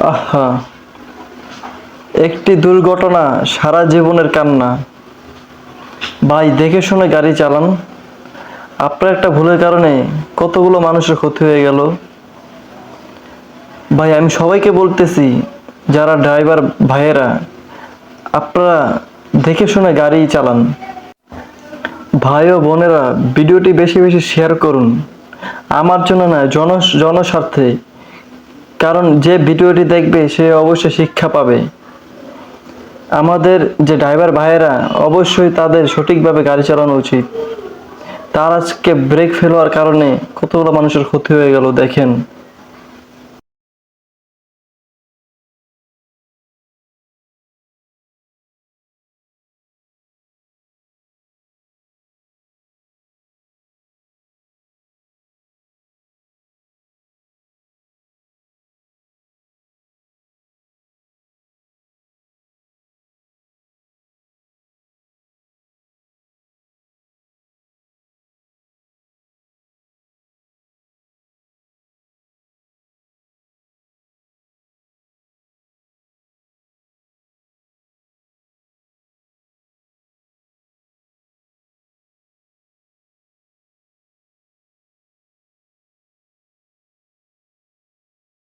আহা, একটি দুর্ঘটনা সারা জীবনের কান্না। ভাই দেখে শুনে গাড়ি চালান। আপনার একটা ভুলের কারণে কতগুলো মানুষের ক্ষতি হয়ে গেল। ভাই আমি সবাইকে বলতেছি, যারা ড্রাইভার ভাইয়েরা, আপনারা দেখে শুনে গাড়ি চালান। ভাই ও বোনেরা, ভিডিওটি বেশি বেশি শেয়ার করুন। আমার জন্য না, জনস্বার্থে। কারণ যে ভিডিওটি দেখবে সে অবশ্যই শিক্ষা পাবে। আমাদের যে ড্রাইভার ভাইয়েরা, অবশ্যই তাদের সঠিকভাবে গাড়ি চালানো উচিত। তার আজকে ব্রেক ফেল হওয়ার কারণে কতগুলো মানুষের ক্ষতি হয়ে গেল দেখেন।